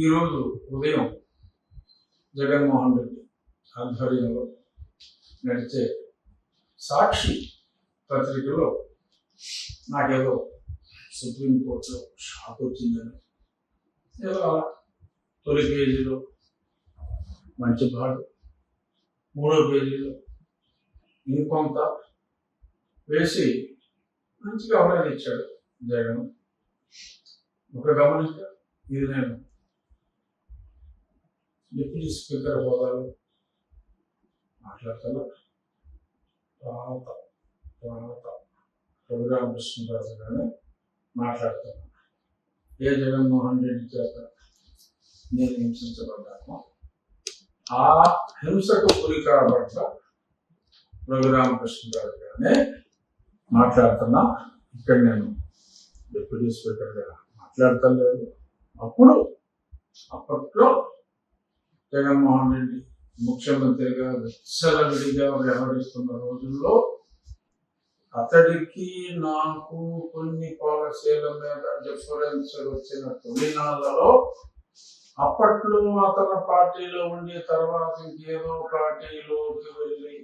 ఈరోజు ఉదయం జగన్మోహన్ రెడ్డి ఆధ్వర్యంలో నడిచే సాక్షి పత్రికలో నాకేదో సుప్రీంకోర్టులో షాక్ వచ్చిందని ఏదో అలా తొలి పేజీలో మంచి పాడు, మూడో పేజీలో ఇంకొంత వేసి మంచిగా అవరాజ్ ఇచ్చాడు జగన్. ఒక గమనిక, ఇది నేను డిప్యూటీ స్పీకర్ హోదాలో మాట్లాడతాను. ప్రోగ్రామ్ కృష్ణరాజు గానే మాట్లాడుతాను. ఏ జగన్మోహన్ రెడ్డి చేత నేను హింసించబడ్డాను, ఆ హింసకు గురి కాబట్ట ప్రోగ్రామ్ కృష్ణరాజు గానే మాట్లాడుతున్నా. ఇక్కడ నేను డిప్యూటీ స్పీకర్గా మాట్లాడటం లేదు. అప్పట్లో జగన్మోహన్ రెడ్డి ముఖ్యమంత్రిగా విచ్చలవిడిగా వ్యవహరిస్తున్న రోజుల్లో అతడికి నాకు కొన్ని పాలసీల మీద డిఫరెన్స్ వచ్చిన తొలినాళ్లలో అప్పట్లో అతని పార్టీలో ఉండి తర్వాత ఇంకేదో పార్టీలోకి వెళ్ళి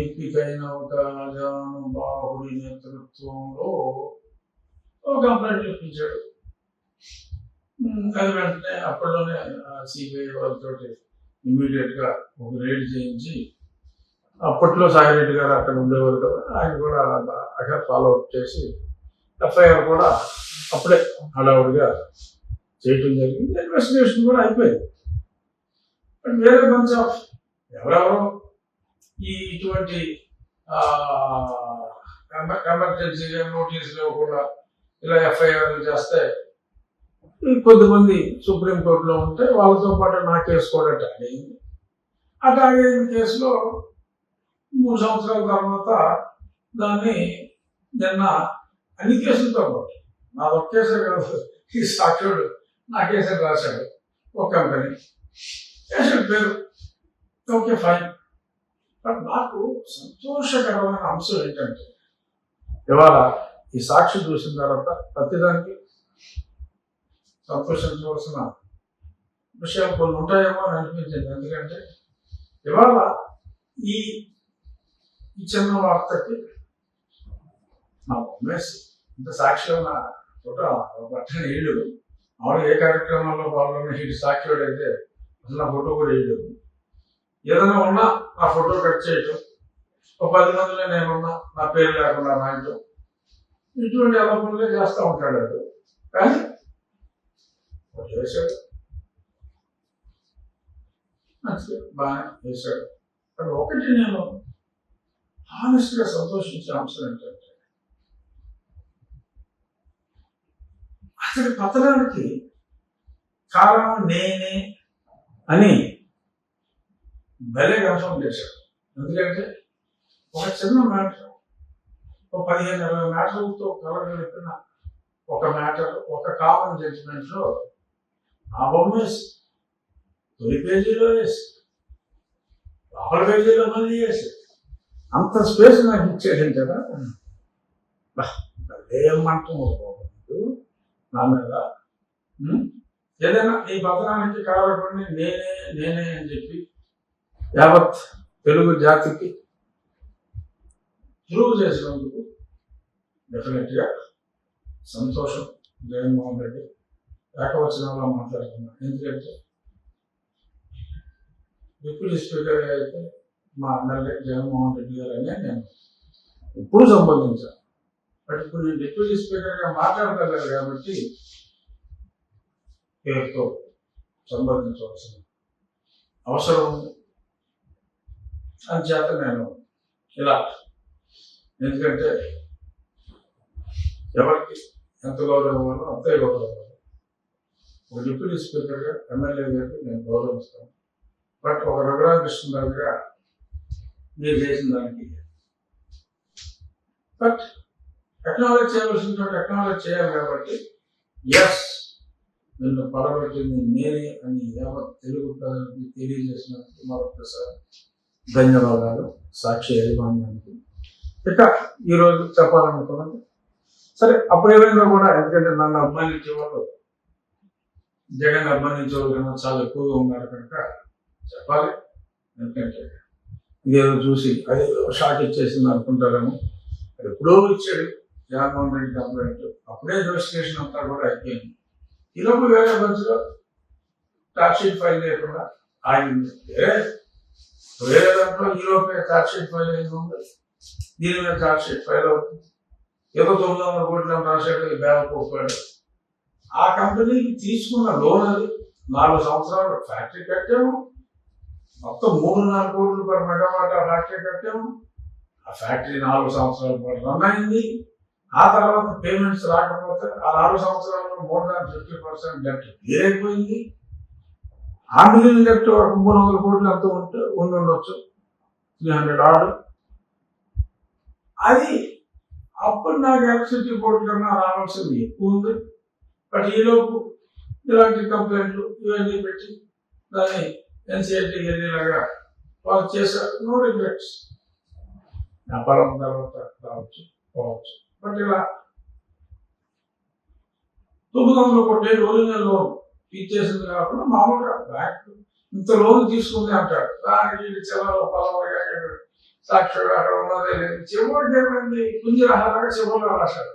ఎంపికైన ఒక అజానుబాహుడి నేతృత్వంలో కంప్లైంట్ ఇప్పించాడు. అది వెంటనే అప్పట్లోనే సిబిఐ వాళ్ళతో ఇమ్మీడియట్ గా ఒక రైడ్ చేయించి, అప్పట్లో సాయిరెడ్డి గారు అక్కడ ఉండేవారు కదా, ఆయన కూడా అక్కడ ఫాలో అప్ చేసి ఎఫ్ఐఆర్ కూడా అప్పుడే హడావుడిగా చేయటం జరిగింది. ఇన్వెస్టిగేషన్ కూడా అయిపోయింది. బట్ వేరే బంచ్ ఆఫ్ ఎవరెవరో ఇటువంటి ఎమర్జెన్సీగా నోటీసులు ఇవ్వకుండా ఇలా ఎఫ్ఐఆర్లు చేస్తే కొద్దిమంది సుప్రీంకోర్టులో ఉంటే వాళ్ళతో పాటు నా కేసు కూడా ట్యాగ్ అయింది. ఆ ట్యాగ్ అయిన కేసులో 3 సంవత్సరాల తర్వాత దాన్ని నిన్న అన్ని కేసులతో పాటు నాది ఒక కేసే కాదు, ఈ సాక్షుడు నా కేసే రాశాడు ఒక కంపెనీ, కేసు పేరు ఓకే ఫైన్. బట్ నాకు సంతోషకరమైన అంశం ఏంటంటే ఇవాళ ఈ సాక్షి చూసిన తర్వాత ప్రతిదానికి సంతోషించవలసిన విషయాలు కొన్ని ఉంటాయేమో అని అనిపించింది. ఎందుకంటే ఇవాళ ఈ చిన్న వార్తకి నా బొమ్మేసి ఇంత సాక్షి నా ఫోటో పట్టని వేయడు. ఆవిడ ఏ కార్యక్రమాల్లో పాల్గొన్న ఇటు సాక్షి అయితే అసలు నా ఫోటో కూడా వేయలేదు. ఏదైనా ఉన్నా నా ఫోటో కట్ చేయటం, ఒక 10 మందిలో నేనున్నా నా పేరు లేకుండా రాయటం, ఇటువంటి అలపనులే చేస్తూ ఉంటాడు. అది కానీ చేశాడు, మంచిగా బాగా చేశాడు. కానీ ఒకటి నేను హానెస్ట్గా సంతోషించే అంశం ఏంటంటే అతడి పతనానికి కారణం నేనే అని భలే కన్ఫర్మ్ చేశాడు. ఎందుకంటే ఒక చిన్న మ్యాటర్, ఒక 15-20 మ్యాటర్లతో కలగలిపిన ఒక మ్యాటర్, ఒక కామన్ జడ్జిమెంట్లో ఆ బొమ్మ వేసి తొలి పేజీలో వేసి లోపల పేజీలో మళ్ళీ వేసి అంత స్పేస్ నాకు ఇచ్చేది కదా. ఏమంటున్నారు నా మీద? ఏదైనా ఈ పతనానికి కారణపడి నేనే అని చెప్పి యావత్ తెలుగు జాతికి ప్రూవ్ చేసినందుకు డెఫినెట్గా సంతోషం. జగన్మోహన్ రెడ్డి ఏకవచనంలో మాట్లాడుతున్నాను. ఎందుకంటే డిప్యూటీ స్పీకర్ అయితే మా ఎమ్మెల్యే జగన్మోహన్ రెడ్డి గారు అని నేను ఎప్పుడు సంబోధించాను. బట్ ఇప్పుడు నేను డిప్యూటీ స్పీకర్గా మాట్లాడగలను కాబట్టి పేరుతో సంబోధించవలసిన అవసరం ఉంది. అంచేత నేను ఇలా, ఎందుకంటే ఎవరికి ఎంత గౌరవం ఇవ్వాలో అంతే గౌరవం ఇవ్వాలి. ఒక డిప్యూటీ స్పీకర్గా ఎమ్మెల్యే గారికి నేను గౌరవిస్తాను. బట్ ఒక రఘురామకృష్ణరాజుగా మీరు చేసిన దానికి బట్ టెక్నాలజీ చేయవలసిన టెక్నాలజీ చేయాలి. కాబట్టి ఎస్, నిన్ను పడబెట్టింది నేనే అని యావత్ తెలుగు ప్రజలకు తెలియజేసినందుకు మరొకసారి ధన్యవాదాలు సాక్షి యాజమాన్యానికి. ఇక ఈరోజు చెప్పాలనుకున్నది సరే, అప్పుడు ఏమైనా కూడా, ఎందుకంటే నన్ను అభిమానించే వాళ్ళు జగన్ అభిమానించే వాళ్ళు చాలా ఎక్కువగా ఉన్నారు కనుక చెప్పాలి. ఎందుకంటే ఇదేదో చూసి అది షాక్ ఇచ్చేసింది అనుకుంటారేమో. ఎప్పుడో ఇచ్చాడు జగన్మోహన్ రెడ్డి కంప్లైంట్, అప్పుడే ఇన్వెస్టిగేషన్ అంతా కూడా అయిపోయింది. ఈలోపు వేరే మధ్యలో ఛార్జ్షీట్ ఫైల్ చేయకుండా ఆగింది. వేరే దాంట్లో ఈలోపే ఛార్జ్షీట్ ఫైల్ అయింది ఉంది, దీని మీద ఛార్జ్షీట్ ఫైల్ అవుతుంది. ఏదో 900 కోట్లు రాశాడు, ఈ బ్యాగ్ పోపాడు. ఆ కంపెనీకి తీసుకున్న లోన్ అది 4 సంవత్సరాలు ఫ్యాక్టరీ కట్టాము, మొత్తం 3-4 కోట్లు per మెగావాట్ ఫ్యాక్టరీ కట్టాము. ఆ ఫ్యాక్టరీ 4 సంవత్సరాల పాటు రన్ అయింది. ఆ తర్వాత పేమెంట్స్ రాకపోతే ఆ 4 సంవత్సరాల్లో more than 50% డెట్ క్లియర్ అయిపోయింది. ఆ మిగిలిన డెట్ 300 కోట్లు అంతా ఉండి ఉండొచ్చు, 300 ఆర్డు. అది అప్పుడు నాకు ఎలక్ట్రిసిటీ బోర్డు కన్నా రావాల్సింది ఎక్కువ ఉంది. బట్ ఈలోపు ఇలాంటి కంప్లైంట్లు ఇవన్నీ పెట్టి దాన్ని ఎన్సీఆర్టీ వెళ్ళేలాగా వాళ్ళు చేశారు. No regrets. వ్యాపారం తర్వాత రావచ్చు పోవచ్చు. బట్ ఇలా 900 కోట్లు ఒరిజినల్ లోన్ ఇచ్చేసింది కాకుండా మామూలుగా బ్యాంక్ ఇంత లోన్ తీసుకుంది అంటాడు. దానికి చివరిలో పలవరగా సాక్షిగా అక్కడ ఉన్నదే లేదు. చివరికి ఏమైంది, కుంజరహారాగా చివరిలో రాశారు.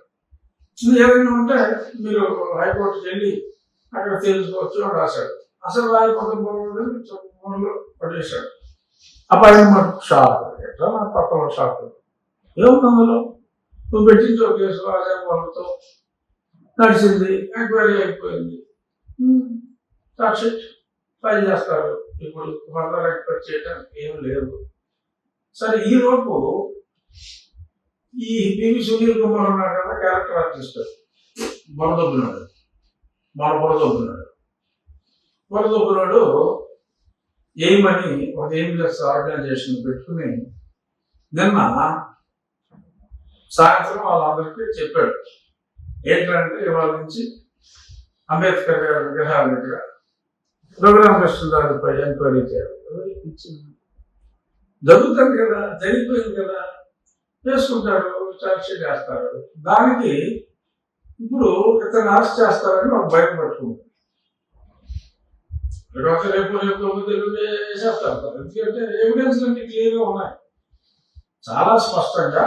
ఏదైనా ఉంటే మీరు హైకోర్టుకి వెళ్ళి అక్కడ తెలుసుకోవచ్చు అని రాశాడు. అసలు రాయకపోతే మూడులో పడేశాడు. అపాయింట్మెంట్ షాక్, ఎట్లా నా పక్కన షాక్ ఏముంది అందులో. నువ్వు పెట్టించో కేసు అదే వాళ్ళతో నడిచింది, ఎంక్వైరీ అయిపోయింది, ఛార్జ్షీట్ ఫైల్ చేస్తారు. ఇప్పుడు ఫర్దర్ ఎక్స్పెక్ట్ చేయడానికి ఏం లేదు. సరే, ఈ లోపు ఈ పివి సునీల్ కుమార్ ఉన్నాడు కదా, క్యారెక్టర్ ఆర్టిస్ట్, బొరదొబ్బినాడు. బొరదొబ్బినాడు ఏమని ఒక ఎయిమ్లెస్ ఆర్గనైజేషన్ పెట్టుకుని నిన్న సాయంత్రం వాళ్ళందరికీ చెప్పాడు. ఏంటంటే ఇవాళ నుంచి అంబేద్కర్ గారి విగ్రహాల దగ్గర రఘురామకృష్ణరాజుపై ఎంక్వైరీ చేయాలి. జరుగుతుంది కదా, జరిగిపోయింది కదా, చేసుకుంటారు, ఛార్జ్షీట్ వేస్తారు. దానికి ఇప్పుడు ఇతను అరెస్ట్ చేస్తారని వాళ్ళు భయం పట్టుకుంటారు. రేపు వేసేస్తారు. ఎందుకంటే ఎవిడెన్స్ అన్ని క్లియర్గా ఉన్నాయి. చాలా స్పష్టంగా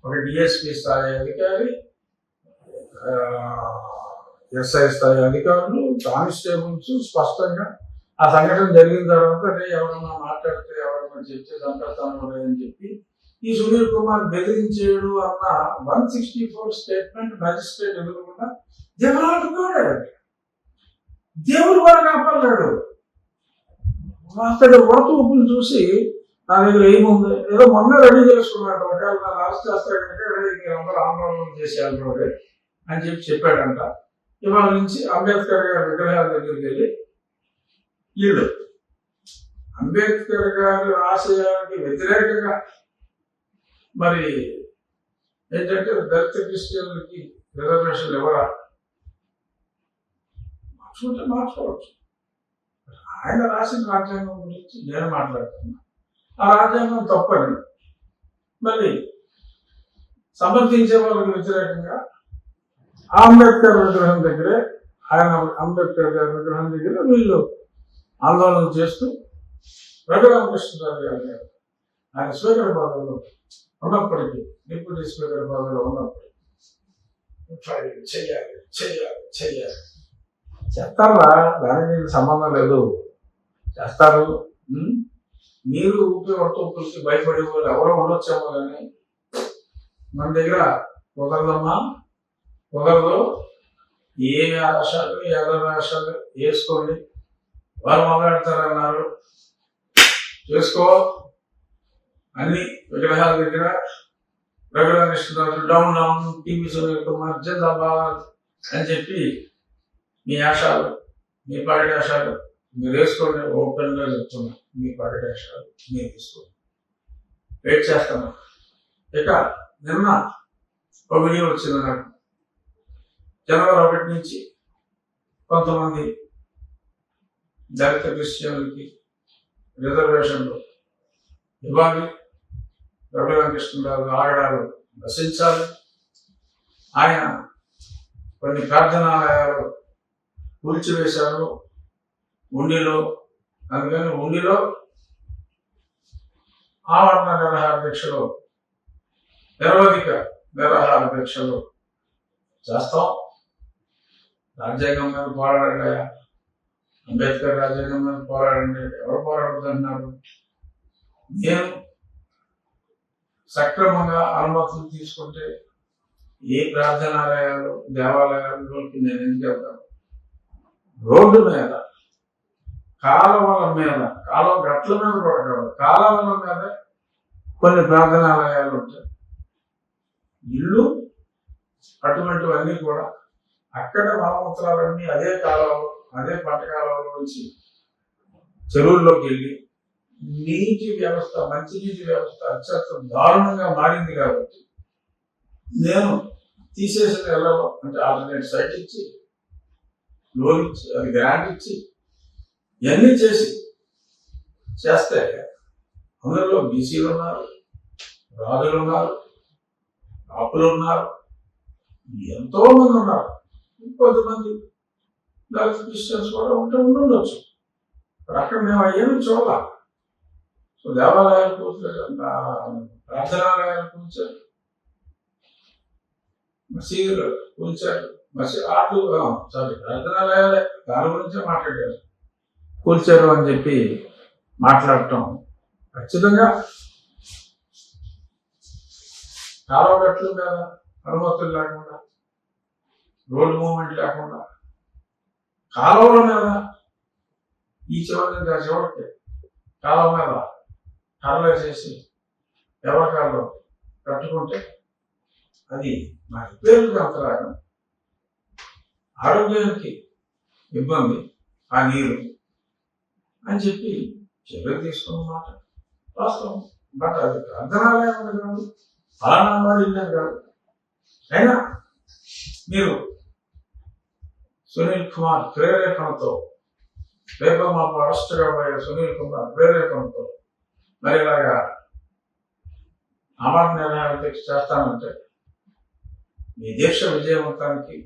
ఒక డిఎస్పీ స్థాయి అధికారి, ఎస్ఐ స్థాయి అధికారులు, కానిస్టేబుల్స్ స్పష్టంగా ఆ సంఘటన జరిగిన తర్వాత ఎవరన్నా మాట్లాడితే ఎవరన్నా చెప్తే చంపేస్తాను అని చెప్పి ఈ సునీల్ కుమార్ బెదిరించాడు అన్న 164 స్టేట్మెంట్ మ్యాజిస్ట్రేట్ ఎదురకుండా దేవుడు కూడా కాపాడాడు. అతడు వడతూపులు చూసి నా దగ్గర ఏముంది, ఏదో మొన్న రెడీ చేసుకున్నాడు, ఒకవేళ నన్ను అరెస్ట్ చేస్తే కనుక అందరూ ఆందోళన చేసేయాలి అని చెప్పాడంట. ఇవాళ నుంచి అంబేద్కర్ గారి విగ్రహాల దగ్గరికి వెళ్ళి వీళ్ళు అంబేద్కర్ గారి ఆశయానికి వ్యతిరేకంగా మరి ఏంటంటే దళిత క్రిస్టియన్లకి రిజర్వేషన్లు ఎవరా మార్చుకుంటే మార్చుకోవచ్చు. ఆయన రాసిన రాజ్యాంగం గురించి నేను మాట్లాడుతున్నా. ఆ రాజ్యాంగం తప్పని మళ్ళీ సమర్థించే వాళ్ళకి వ్యతిరేకంగా అంబేద్కర్ విగ్రహం దగ్గరే, అంబేద్కర్ గారి విగ్రహం దగ్గర వీళ్ళు ఆందోళన చేస్తూ రఘురామకృష్ణరాజు గారు ఆయన స్పీకర్ పదవిలో ఉన్నప్పటికీ, డిప్యూటీ స్పీకర్ పదవిలో ఉన్నప్పటికీ చెయ్యాలి చేస్తారా, దానికి సంబంధం లేదు, చేస్తారు. మీరు ఊపి వర్తకులకి భయపడే వాళ్ళు ఎవరో ఉండొచ్చేమో కానీ మన దగ్గర కుదరదమ్మా, కుదరదు. ఏ ఆశాలు వేషాలు వేసుకోండి, వారు మాట్లాడతారన్నారు, చేసుకో. అన్ని విగ్రహాల దగ్గర రఘురామకృష్ణరాజు డౌన్ టీవీ సునీల్ కుమార్ జిందాబాద్ అని చెప్పి మీ ఆశాలు, మీ పార్టీ ఆశాలు మీరు వేసుకోండి. ఓపెన్ గా చెప్తున్నా, మీ పార్టీ ఆశాలు మీరు తీసుకోండి. వెయిట్ చేస్తాను. ఇక నిన్న ఒక వీడియో వచ్చింది నాకు. జనవరి 1 నుంచి కొంతమంది దళిత క్రిస్టియన్లకి రిజర్వేషన్లు ఇవ్వాలి, రఘురామకృష్ణరాజు ఆగడాలు నశించాలి, ఆయన కొన్ని ప్రార్థనాలయాలు కూల్చివేశారు ఉండిలో. అందుకని ఉండిలో ఆవరణ నిరాహార దీక్షలు, నిరవధిక నిరాహార దీక్షలు చేస్తాం. రాజ్యాంగం మీద పోరాడండి, అంబేద్కర్ రాజ్యాంగం మీద పోరాడండి. ఎవరు పోరాడుతున్నారు? నేను సక్రమంగా అనుమతులు తీసుకుంటే ఏ ప్రార్థనాలయాలు దేవాలయాలకి నేను ఎందుకు వెళ్తాను? రోడ్డు మీద, కాలువల మీద, కాలువ గట్ల మీద కూడా కాదు, కాలువల మీద కొన్ని ప్రార్థనాలయాలు ఉంటాయి. ఇల్లు అటువంటివన్నీ కూడా అక్కడ మలమూత్రాలన్నీ అదే కాలువ, అదే పంట కాలువలో నుంచి చెరువుల్లోకి వెళ్ళి నీటి వ్యవస్థ, మంచినీటి వ్యవస్థ అత్యంత దారుణంగా మారింది. కాబట్టి నేను తీసేసిన వెళ్ళలో అంటే ఆల్టర్నేట్ సైట్ ఇచ్చి, లోన్ ఇచ్చి, అది గ్రాంట్ ఇచ్చి, ఇవన్నీ చేస్తే అందులో బీసీలు ఉన్నారు, రాజులు ఉన్నారు, కాపులు ఉన్నారు, ఎంతో మంది ఉన్నారు. కొంతమంది దళిత క్రిస్టియన్స్ కూడా ఉండొచ్చు. అక్కడ మేము అయ్యేమి చూడాలి. సో దేవాలయాలు కూర్చారు, ప్రార్థనాలయాలు కూర్చారు, మసీదులు కూల్చారు, ప్రార్థనాలయాలే దాని గురించే మాట్లాడారు. కూల్చారు అని చెప్పి మాట్లాడటం ఖచ్చితంగా కాలువగట్లు మీద అనుమతులు లేకుండా, రోడ్డు మూవ్మెంట్ లేకుండా, కాలువల మీద ఈ చివరి నుంచి ఆ చివరికి కాలువ మీద టర్లే చేసి ఎవరికాల్లో కట్టుకుంటే అది నా రిపేర్లకు అంతరాగం, ఆరోగ్యానికి ఇబ్బంది ఆ నీరు అని చెప్పి చర్యలు తీసుకున్నమాట వాస్తవం. బట్ అది ప్రార్థనాలయం కాదు, ఫలానా వాడు ఇల్లేదు కాదు. అయినా మీరు సునీల్ కుమార్ ప్రేరేపణతో, రేపు మాకు అరెస్ట్ కాబోయే సునీల్ కుమార్ ప్రేరేపణతో మరి ఇలాగా అమర నిర్ణయాలు దీక్ష చేస్తానంటే మీ దీక్ష విజయవంతానికి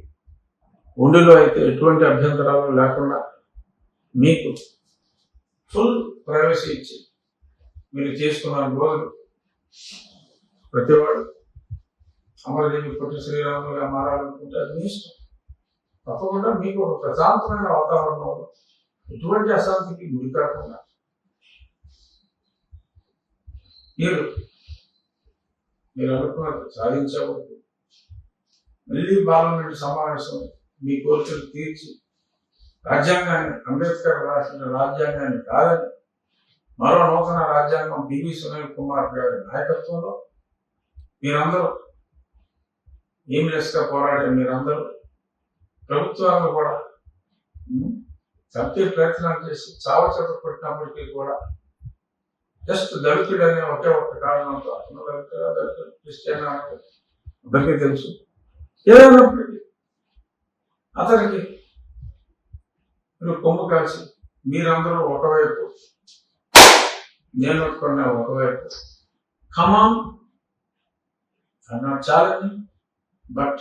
ఉండిలో అయితే ఎటువంటి అభ్యంతరాలు లేకుండా మీకు ఫుల్ ప్రైవసీ ఇచ్చి మీరు చేసుకున్న రోజులు ప్రతివాడు అమరదేవి పొట్టి శ్రీరాములుగా మారాలనుకుంటే అది మీ ఇష్టం. తప్పకుండా మీకు ఒక ప్రశాంతమైన వాతావరణంలో ఎటువంటి అశాంతికి గురి కాకుండా మీరు అనుకున్నది సాధించవద్దు. మళ్ళీ పార్లమెంటు సమావేశం మీ కోరికలు తీర్చి రాజ్యాంగాన్ని, అంబేద్కర్ రాసిన రాజ్యాంగాన్ని కాదని మరో నూతన రాజ్యాంగం పివి సునీల్ కుమార్ గారి నాయకత్వంలో మీరందరూ ఎయిమ్లెస్గా పోరాడే మీరందరూ ప్రభుత్వాలను కూడా చంపే ప్రయత్నాలు చేసి చావచత కొట్టినప్పటికీ కూడా జస్ట్ దళితుడు అనే ఒకే ఒక్క కారణంతో అతను దళితుడు క్రిస్టియన్ అందరికీ తెలుసు. ఏదైనప్పటికీ అతనికి మీరు కొమ్ము కాల్చి మీరందరూ ఒకవైపు, నేను కొన్న ఒకవైపు, కమాన్, I'm not challenging, but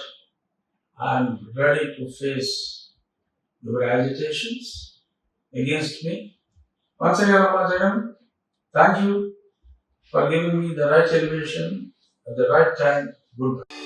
I'm ready to face your agitations against me. Once again, thank you for giving me the right elevation at the right time. Goodbye.